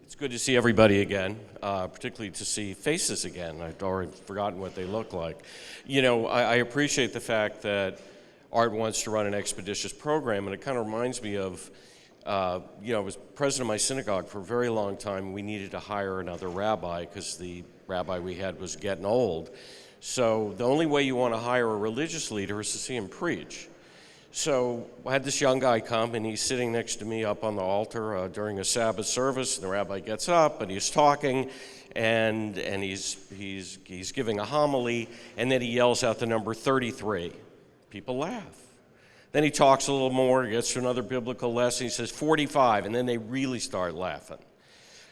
It's good to see everybody again, particularly to see faces again. I'd already forgotten what they look like. You know, I appreciate the fact that Art wants to run an expeditious program, and it kind of reminds me of, you know, I was president of my synagogue for a very long time. We needed to hire another rabbi because the rabbi we had was getting old. So the only way you want to hire a religious leader is to see him preach. So I had this young guy come, and he's sitting next to me up on the altar during a Sabbath service. And the rabbi gets up, and he's talking, and he's giving a homily, and then he yells out the number 33. People laugh. Then he talks a little more, gets to another biblical lesson. He says 45, and then they really start laughing.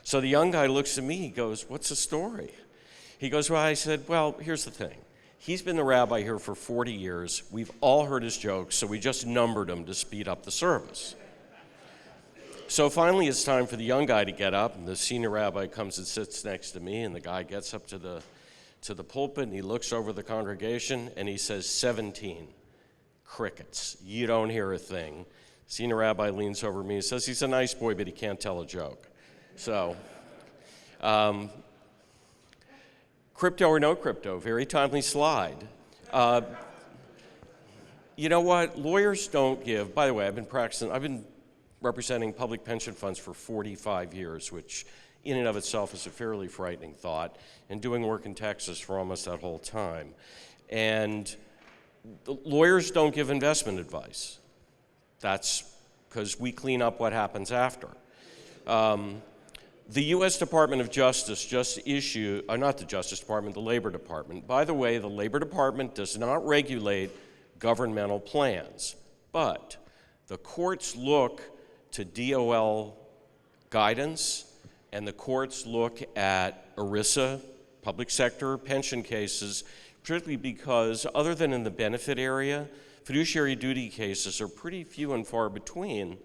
So the young guy looks at me. He goes, "What's the story?" He goes, "Well," I said, "Well, here's the thing. He's been the rabbi here for 40 years. We've all heard his jokes, so we just numbered them to speed up the service." So finally it's time for the young guy to get up, and the senior rabbi comes and sits next to me, and the guy gets up to the pulpit, and he looks over the congregation, and he says, 17. Crickets. You don't hear a thing. Senior rabbi leans over me and says, "He's a nice boy, but he can't tell a joke." So, crypto or no crypto, very timely slide. You know what? Lawyers don't give. By the way, I've been representing public pension funds for 45 years, which in and of itself is a fairly frightening thought, and doing work in Texas for almost that whole time. And the lawyers don't give investment advice. That's because we clean up what happens after. The U.S. Department of Justice just issued, not the Justice Department, the Labor Department. By the way, the Labor Department does not regulate governmental plans, but the courts look to DOL guidance, and the courts look at ERISA, public sector pension cases, particularly because other than in the benefit area, fiduciary duty cases are pretty few and far between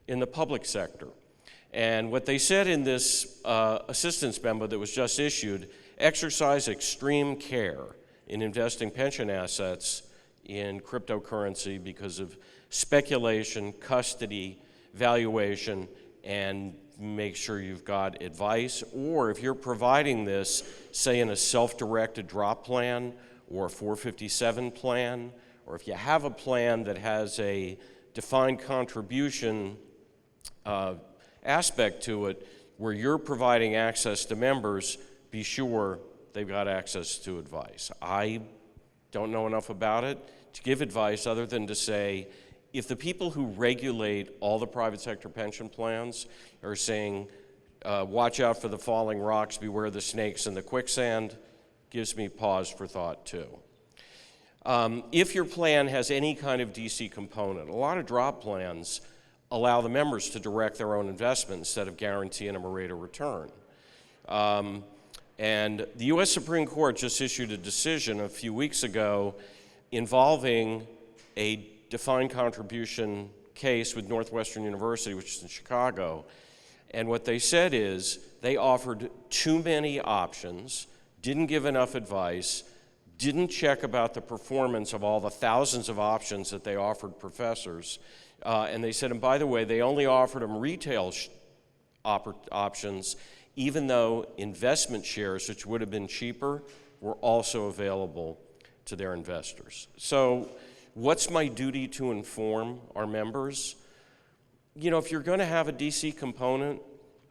in the public sector. And what they said in this assistance memo that was just issued, exercise extreme care in investing pension assets in cryptocurrency because of speculation, custody, valuation, and make sure you've got advice. Or if you're providing this, say in a self-directed drop plan or a 457 plan, or if you have a plan that has a defined contribution aspect to it where you're providing access to members, be sure they've got access to advice. I don't know enough about it to give advice other than to say, if the people who regulate all the private sector pension plans are saying, watch out for the falling rocks, beware the snakes and the quicksand, gives me pause for thought too. If your plan has any kind of DC component, a lot of drop plans allow the members to direct their own investment instead of guaranteeing them a rate of return. And the U.S. Supreme Court just issued a decision a few weeks ago involving a defined contribution case with Northwestern University, which is in Chicago. And what they said is they offered too many options, didn't give enough advice, didn't check about the performance of all the thousands of options that they offered professors. And they said, and by the way, they only offered them retail options, even though investment shares, which would have been cheaper, were also available to their investors. So what's my duty to inform our members? You know, if you're going to have a DC component,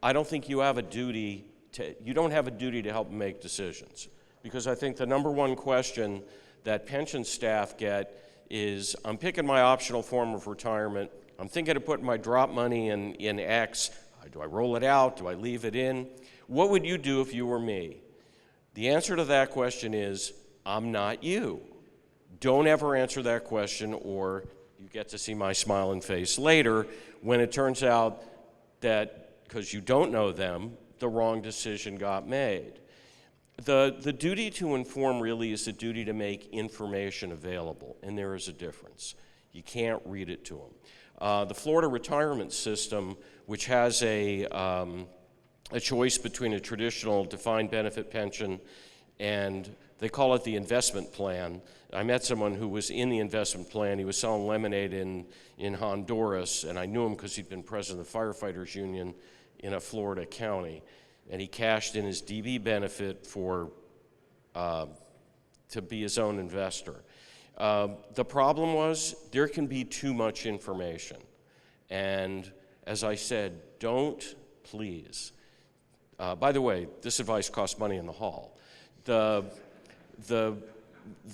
I don't think you don't have a duty to help them make decisions. Because I think the number one question that pension staff get is, I'm picking my optional form of retirement. I'm thinking of putting my drop money in X. Do I roll it out? Do I leave it in? What would you do if you were me? The answer to that question is, I'm not you. Don't ever answer that question, or you get to see my smiling face later when it turns out that, because you don't know them, the wrong decision got made. The duty to inform really is the duty to make information available, and there is a difference. You can't read it to them. The Florida retirement system, which has a choice between a traditional defined benefit pension and they call it the investment plan. I met someone who was in the investment plan. He was selling lemonade in Honduras, and I knew him because he'd been president of the Firefighters Union in a Florida county, and he cashed in his DB benefit to be his own investor. The problem was there can be too much information. And as I said, don't, please. By the way, this advice costs money in the hall. The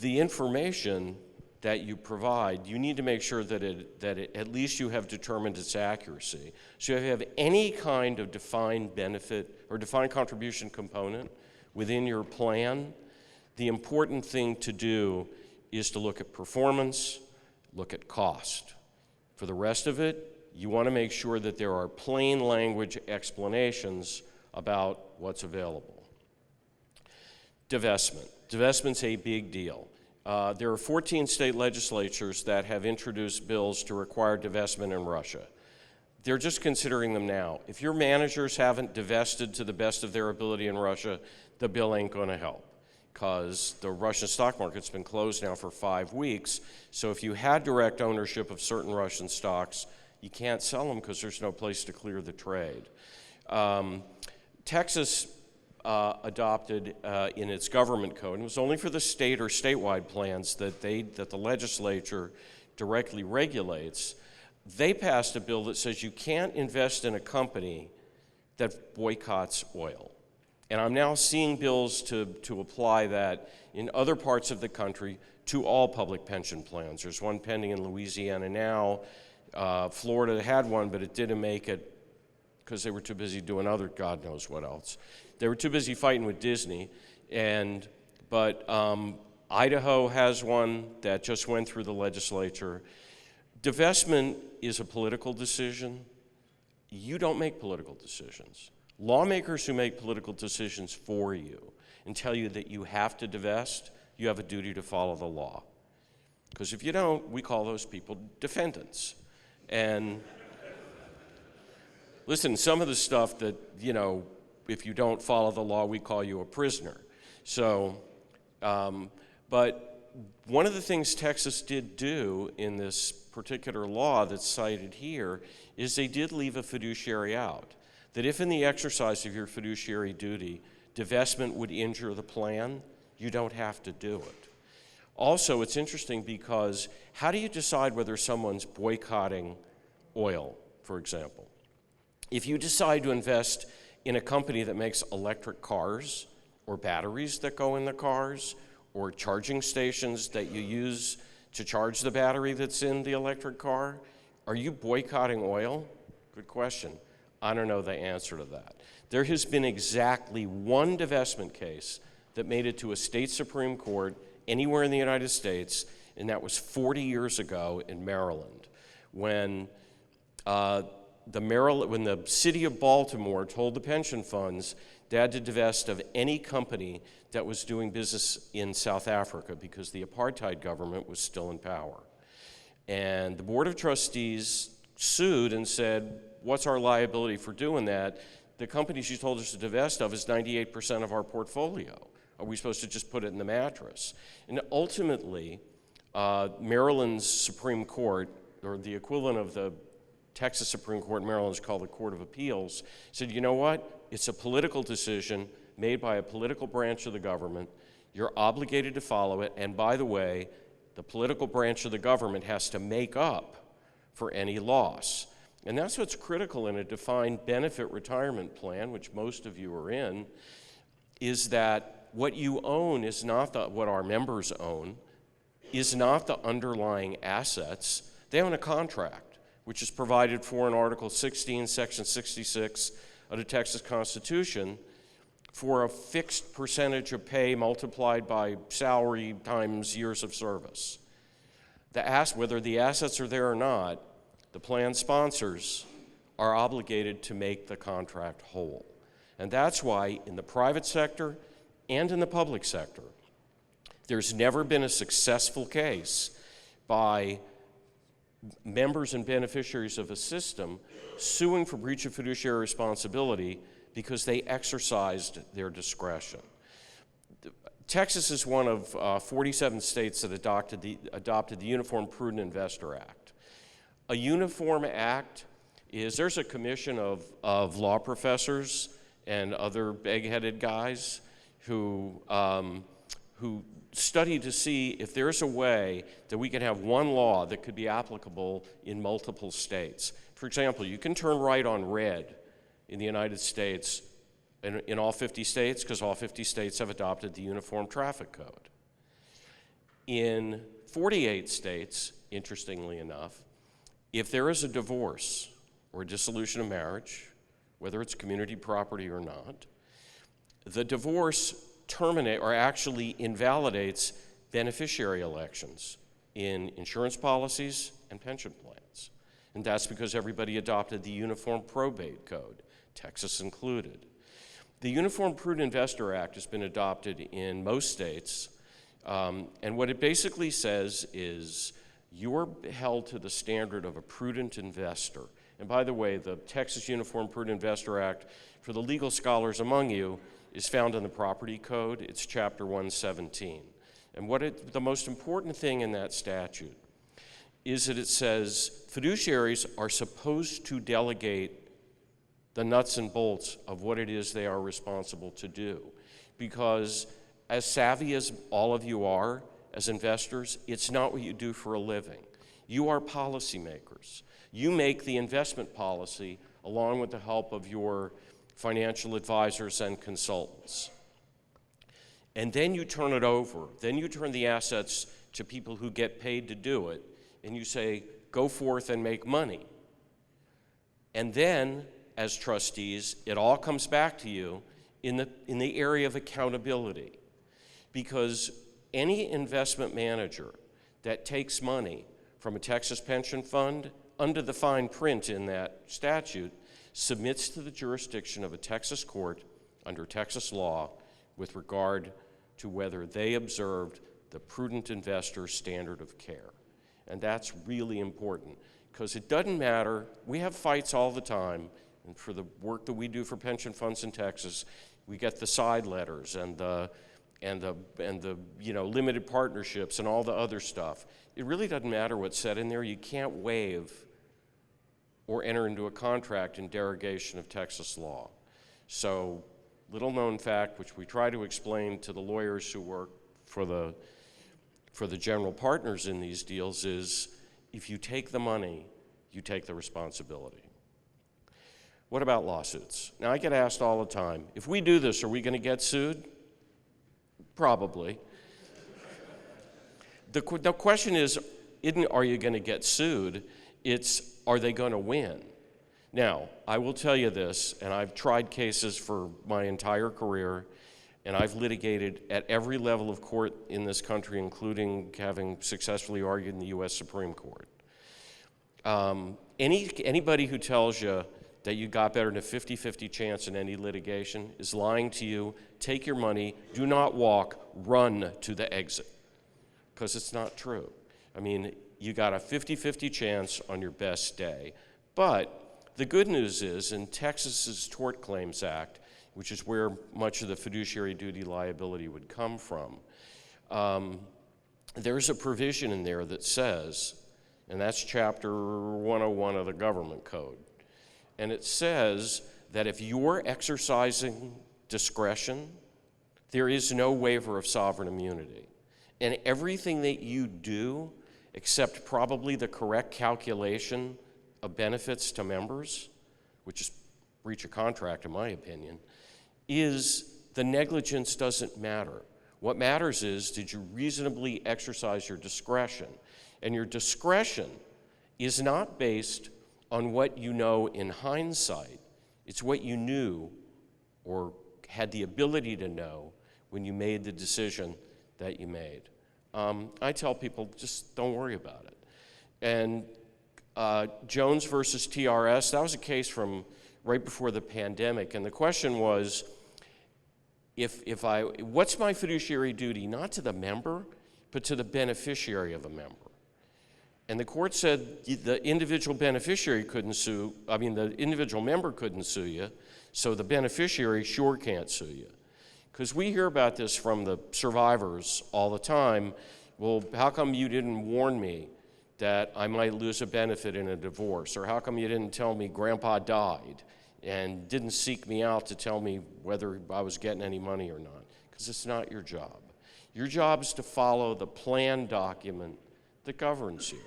information that you provide, you need to make sure that at least you have determined its accuracy. So if you have any kind of defined benefit or defined contribution component within your plan, the important thing to do is to look at performance, look at cost. For the rest of it, you want to make sure that there are plain language explanations about what's available. Divestment. Divestment's a big deal. There are 14 state legislatures that have introduced bills to require divestment in Russia. They're just considering them now. If your managers haven't divested to the best of their ability in Russia, the bill ain't going to help, because the Russian stock market's been closed now for 5 weeks. So if you had direct ownership of certain Russian stocks, you can't sell them because there's no place to clear the trade. Texas adopted in its government code, and it was only for the state or statewide plans that the legislature directly regulates. They passed a bill that says you can't invest in a company that boycotts oil. And I'm now seeing bills to apply that in other parts of the country to all public pension plans. There's one pending in Louisiana now. Florida had one, but it didn't make it because they were too busy doing other God knows what else. They were too busy fighting with Disney. But Idaho has one that just went through the legislature. Divestment is a political decision. You don't make political decisions. Lawmakers who make political decisions for you and tell you that you have to divest, you have a duty to follow the law. Because if you don't, we call those people defendants. And listen, some of the stuff that, if you don't follow the law, we call you a prisoner. So, but one of the things Texas did do in this particular law that's cited here is they did leave a fiduciary out. That if in the exercise of your fiduciary duty, divestment would injure the plan, you don't have to do it. Also, it's interesting because how do you decide whether someone's boycotting oil, for example? If you decide to invest in a company that makes electric cars or batteries that go in the cars or charging stations that you use to charge the battery that's in the electric car, are you boycotting oil? Good question. I don't know the answer to that. There has been exactly one divestment case that made it to a state Supreme Court anywhere in the United States, and that was 40 years ago in Maryland, when the city of Baltimore told the pension funds they had to divest of any company that was doing business in South Africa because the apartheid government was still in power. And the Board of Trustees sued and said, what's our liability for doing that? The companies you told us to divest of is 98% of our portfolio. Are we supposed to just put it in the mattress? And ultimately, Maryland's Supreme Court, or the equivalent of the Texas Supreme Court in Maryland is called the Court of Appeals, said, you know what? It's a political decision made by a political branch of the government. You're obligated to follow it. And by the way, the political branch of the government has to make up for any loss. And that's what's critical in a defined benefit retirement plan, which most of you are in, is that what you own is not what our members own, is not the underlying assets. They own a contract, which is provided for in Article 16, Section 66 of the Texas Constitution for a fixed percentage of pay multiplied by salary times years of service. Whether the assets are there or not, the plan sponsors are obligated to make the contract whole. And that's why in the private sector and in the public sector, there's never been a successful case by members and beneficiaries of a system suing for breach of fiduciary responsibility because they exercised their discretion. Texas is one of 47 states that adopted the Uniform Prudent Investor Act. A uniform act is there's a commission of law professors and other egg-headed guys who study to see if there's a way that we can have one law that could be applicable in multiple states. For example, you can turn right on red in the United States in all 50 states because all 50 states have adopted the Uniform Traffic Code. In 48 states, interestingly enough, if there is a divorce or a dissolution of marriage, whether it's community property or not, the divorce terminates or actually invalidates beneficiary elections in insurance policies and pension plans. And that's because everybody adopted the Uniform Probate Code, Texas included. The Uniform Prudent Investor Act has been adopted in most states, and what it basically says is you're held to the standard of a prudent investor. And by the way, the Texas Uniform Prudent Investor Act, for the legal scholars among you, is found in the Property Code. It's Chapter 117. And the most important thing in that statute is that it says fiduciaries are supposed to delegate the nuts and bolts of what it is they are responsible to do. Because as savvy as all of you are as investors, it's not what you do for a living. You are policymakers. You make the investment policy along with the help of your financial advisors and consultants. And then you turn it over. Then you turn the assets to people who get paid to do it, and you say, go forth and make money. And then, as trustees, it all comes back to you in the area of accountability. Because any investment manager that takes money from a Texas pension fund under the fine print in that statute submits to the jurisdiction of a Texas court under Texas law with regard to whether they observed the prudent investor standard of care. And that's really important because it doesn't matter. We have fights all the time, and for the work that we do for pension funds in Texas, we get the side letters and the limited partnerships and all the other stuff. It really doesn't matter what's said in there. You can't waive or enter into a contract in derogation of Texas law. So, little known fact, which we try to explain to the lawyers who work for the general partners in these deals, is if you take the money, you take the responsibility. What about lawsuits? Now, I get asked all the time, if we do this, are we going to get sued? Probably. The question is, are you going to get sued? It's, are they going to win? Now, I will tell you this, and I've tried cases for my entire career, and I've litigated at every level of court in this country, including having successfully argued in the U.S. Supreme Court. Anybody who tells you that you got better than a 50-50 chance in any litigation is lying to you. Take your money, do not walk, run to the exit, because it's not true. I mean, you got a 50-50 chance on your best day. But the good news is, in Texas's Tort Claims Act, which is where much of the fiduciary duty liability would come from, there's a provision in there that says, and that's Chapter 101 of the Government Code, and it says that if you're exercising discretion, there is no waiver of sovereign immunity. And everything that you do, except probably the correct calculation of benefits to members, which is breach of contract in my opinion, is the negligence doesn't matter. What matters is, did you reasonably exercise your discretion? And your discretion is not based on what you know in hindsight. It's what you knew or had the ability to know when you made the decision that you made. I tell people, just don't worry about it. And Jones versus TRS, that was a case from right before the pandemic, and the question was, what's my fiduciary duty, not to the member, but to the beneficiary of a member? And the court said the individual beneficiary couldn't sue, the individual member couldn't sue you, so the beneficiary sure can't sue you. Because we hear about this from the survivors all the time. Well, how come you didn't warn me that I might lose a benefit in a divorce? Or how come you didn't tell me Grandpa died and didn't seek me out to tell me whether I was getting any money or not? Because it's not your job. Your job is to follow the plan document that governs you.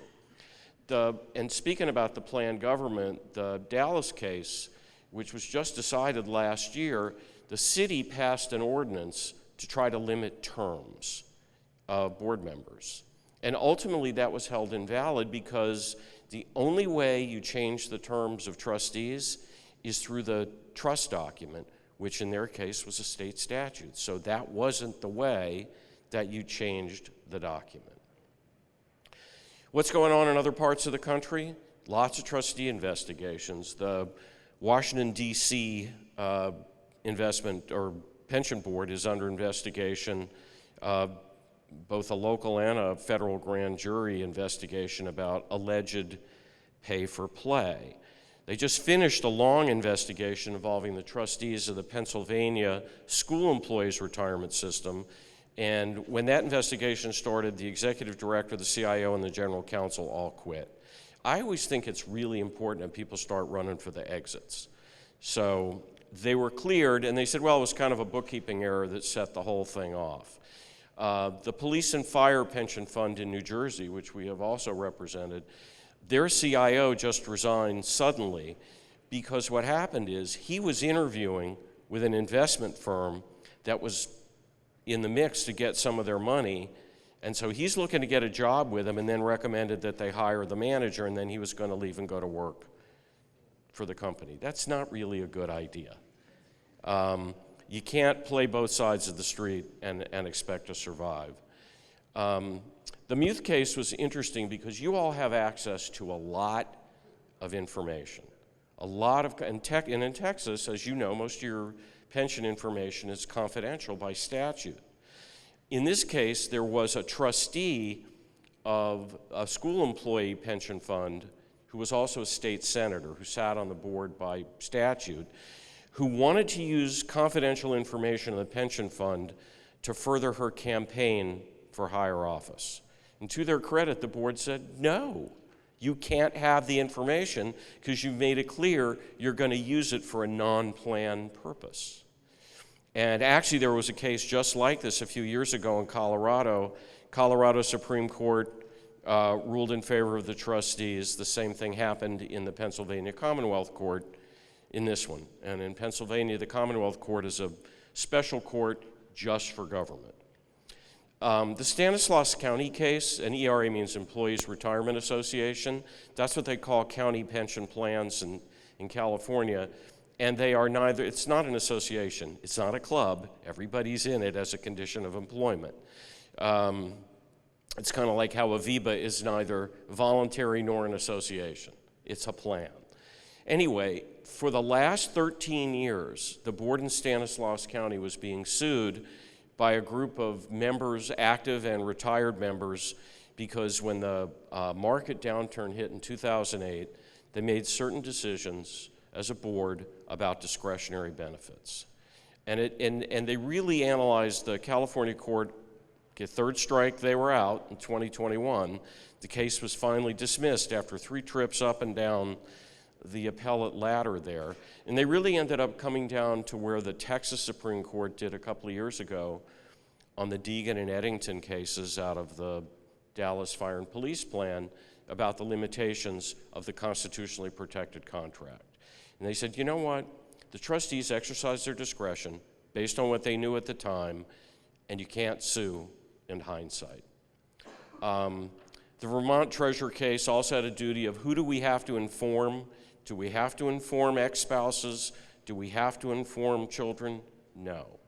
And speaking about the planned government, the Dallas case, which was just decided last year, the city passed an ordinance to try to limit terms of board members. And ultimately that was held invalid because the only way you change the terms of trustees is through the trust document, which in their case was a state statute. So that wasn't the way that you changed the document. What's going on in other parts of the country? Lots of trustee investigations. The Washington, D.C. Investment or Pension Board is under investigation, both a local and a federal grand jury investigation about alleged pay for play. They just finished a long investigation involving the trustees of the Pennsylvania School Employees Retirement System. And when that investigation started, the executive director, the CIO, and the general counsel all quit. I always think it's really important that people start running for the exits. So they were cleared, and they said, well, it was kind of a bookkeeping error that set the whole thing off. The Police and Fire Pension Fund in New Jersey, which we have also represented, their CIO just resigned suddenly because what happened is he was interviewing with an investment firm that was in the mix to get some of their money, and so he's looking to get a job with them and then recommended that they hire the manager, and then he was going to leave and go to work for the company. That's not really a good idea. You can't play both sides of the street and expect to survive. The Muth case was interesting because you all have access to a lot of information. And in Texas, as you know, most of your pension information is confidential by statute. In this case, there was a trustee of a school employee pension fund who was also a state senator who sat on the board by statute, who wanted to use confidential information in the pension fund to further her campaign for higher office. And to their credit, the board said, no, you can't have the information because you've made it clear you're going to use it for a non-planned purpose. And actually, there was a case just like this a few years ago in Colorado. Colorado Supreme Court ruled in favor of the trustees. The same thing happened in the Pennsylvania Commonwealth Court in this one. And in Pennsylvania, the Commonwealth Court is a special court just for government. The Stanislaus County case, and ERA means Employees Retirement Association, that's what they call county pension plans in California. And they are neither, it's not an association, it's not a club, everybody's in it as a condition of employment. It's kind of like how Aviva is neither voluntary nor an association, it's a plan. Anyway, for the last 13 years, the board in Stanislaus County was being sued by a group of members, active and retired members, because when the market downturn hit in 2008, they made certain decisions as a board about discretionary benefits. And they really analyzed the California court, third strike, they were out in 2021. The case was finally dismissed after 3 trips up and down the appellate ladder there. And they really ended up coming down to where the Texas Supreme Court did a couple of years ago on the Deegan and Eddington cases out of the Dallas Fire and Police Plan about the limitations of the constitutionally protected contract. And they said, you know what? The trustees exercised their discretion based on what they knew at the time, and you can't sue in hindsight. The Vermont Treasurer case also had a duty of who do we have to inform? Do we have to inform ex-spouses? Do we have to inform children? No.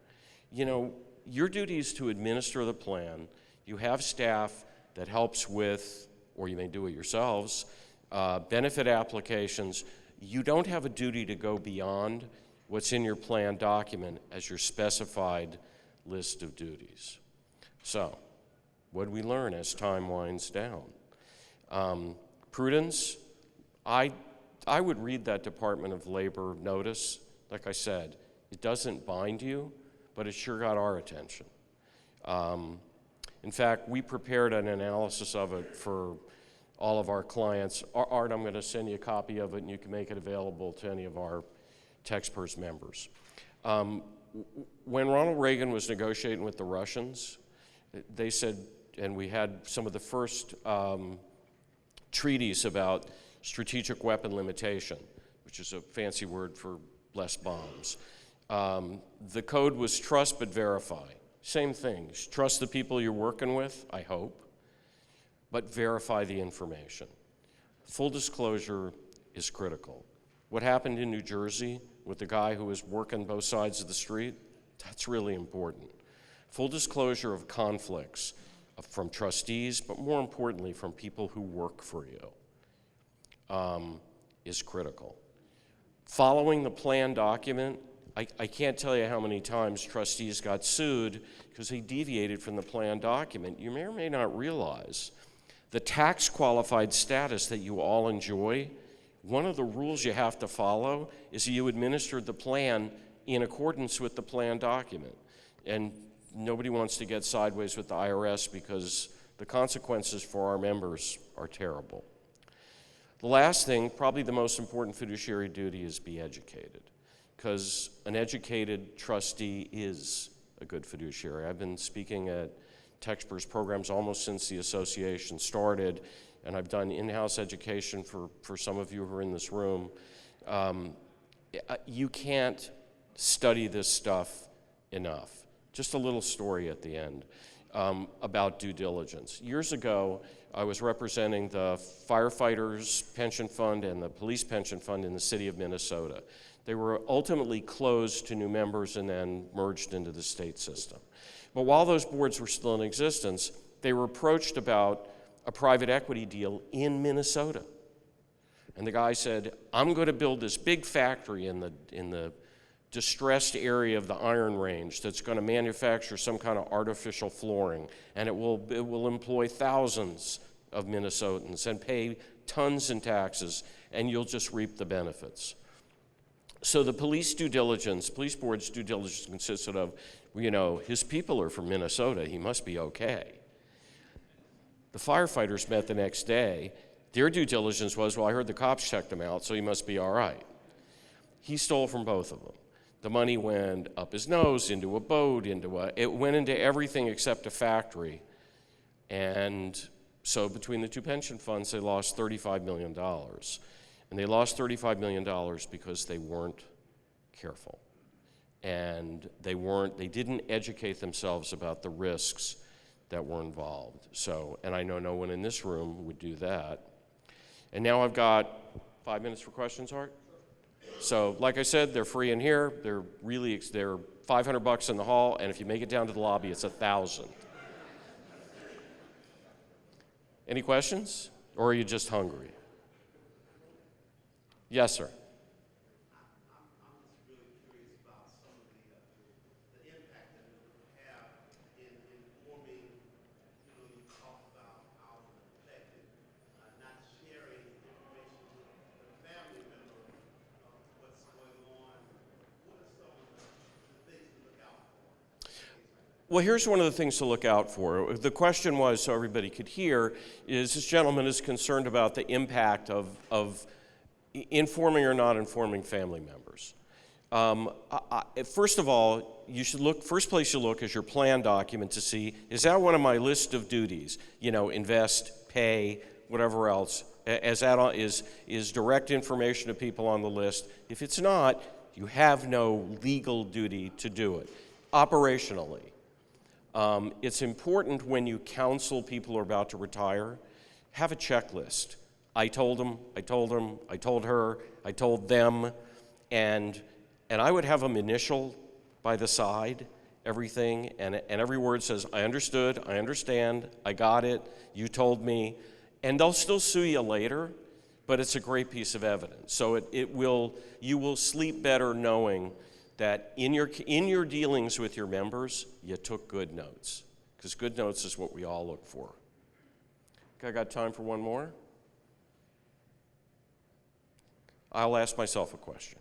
You know, your duty is to administer the plan. You have staff that helps with, or you may do it yourselves, benefit applications. You don't have a duty to go beyond what's in your plan document as your specified list of duties. So, what did we learn as time winds down? Prudence, I would read that Department of Labor notice. Like I said, it doesn't bind you, but it sure got our attention. In fact, we prepared an analysis of it for all of our clients. Art, I'm going to send you a copy of it, and you can make it available to any of our TEXPERS members. When Ronald Reagan was negotiating with the Russians, they said, and we had some of the first treaties about strategic weapon limitation, which is a fancy word for less bombs. The code was trust but verify. Same thing. Trust the people you're working with, I hope, but verify the information. Full disclosure is critical. What happened in New Jersey with the guy who was working both sides of the street, that's really important. Full disclosure of conflicts from trustees, but more importantly from people who work for you, is critical. Following the plan document, I can't tell you how many times trustees got sued because they deviated from the plan document. You may or may not realize the tax qualified status that you all enjoy, one of the rules you have to follow is that you administered the plan in accordance with the plan document. And nobody wants to get sideways with the IRS because the consequences for our members are terrible. The last thing, probably the most important fiduciary duty, is be educated, because an educated trustee is a good fiduciary. I've been speaking at TEXPERS programs almost since the association started, and I've done in-house education for some of you who are in this room. You can't study this stuff enough. Just a little story at the end about due diligence. Years ago, I was representing the firefighters' pension fund and the police pension fund in the city of Minnesota. They were ultimately closed to new members and then merged into the state system. But while those boards were still in existence, they were approached about a private equity deal in Minnesota. And the guy said, I'm going to build this big factory in the distressed area of the Iron Range that's going to manufacture some kind of artificial flooring, and it will employ thousands of Minnesotans and pay tons in taxes, and you'll just reap the benefits. So the police board's due diligence consisted of, his people are from Minnesota, he must be okay. The firefighters met the next day. Their due diligence was, well, I heard the cops checked him out, so he must be all right. He stole from both of them. The money went up his nose, into a boat, it went into everything except a factory. And so between the two pension funds, they lost $35 million. And they lost $35 million because they weren't careful. And they didn't educate themselves about the risks that were involved. So, and I know no one in this room would do that. And now I've got 5 minutes for questions, Art? So, like I said, they're free in here. They're $500 in the hall, and if you make it down to the lobby, it's $1,000. Any questions? Or are you just hungry? Yes, sir. Well, here's one of the things to look out for. The question was, so everybody could hear, is this gentleman is concerned about the impact of informing or not informing family members. First of all, first place you look is your plan document to see, is that one of my list of duties? Invest, pay, whatever else, as that is direct information to people on the list. If it's not, you have no legal duty to do it. Operationally, it's important when you counsel people who are about to retire, have a checklist. I told him, I told her, I told them, and I would have them initial by the side, everything, and every word says, I understood, I understand, I got it, you told me, and they'll still sue you later, but it's a great piece of evidence. So you will sleep better knowing that in your dealings with your members, you took good notes, because good notes is what we all look for. Okay, I got time for one more? I'll ask myself a question,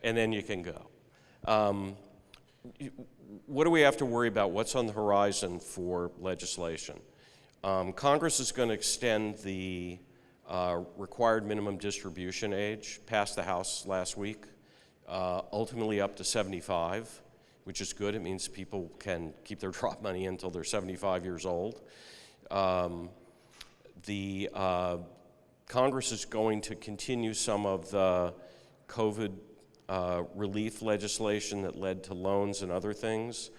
and then you can go. What do we have to worry about? What's on the horizon for legislation? Congress is going to extend the required minimum distribution age, passed the House last week, ultimately up to 75, which is good. It means people can keep their drop money until they're 75 years old. Congress is going to continue some of the COVID relief legislation that led to loans and other things.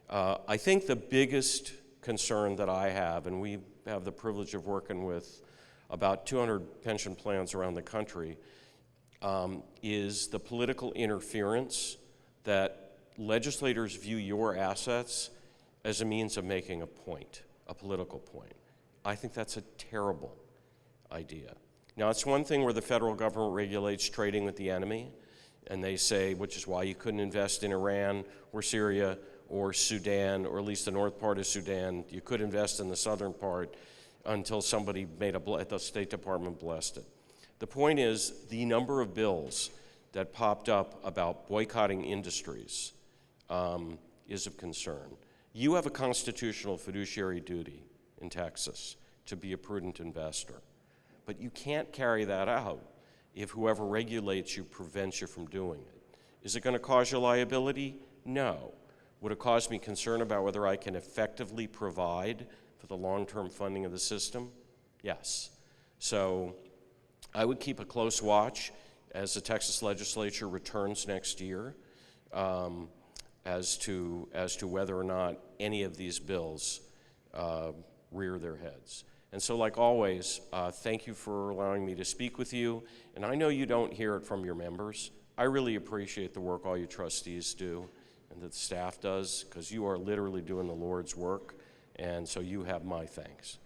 I think the biggest concern that I have, and we have the privilege of working with about 200 pension plans around the country, is the political interference that legislators view your assets as a means of making a point, a political point. I think that's a terrible idea. Now, it's one thing where the federal government regulates trading with the enemy, and they say, which is why you couldn't invest in Iran or Syria or Sudan, or at least the north part of Sudan. You could invest in the southern part until somebody the State Department blessed it. The point is, the number of bills that popped up about boycotting industries is of concern. You have a constitutional fiduciary duty in Texas to be a prudent investor, but you can't carry that out if whoever regulates you prevents you from doing it. Is it going to cause you liability? No. Would it cause me concern about whether I can effectively provide for the long-term funding of the system? Yes. So I would keep a close watch as the Texas legislature returns next year as to whether or not any of these bills rear their heads. And so, like always, thank you for allowing me to speak with you. And I know you don't hear it from your members. I really appreciate the work all you trustees do and that the staff does, because you are literally doing the Lord's work, and so you have my thanks.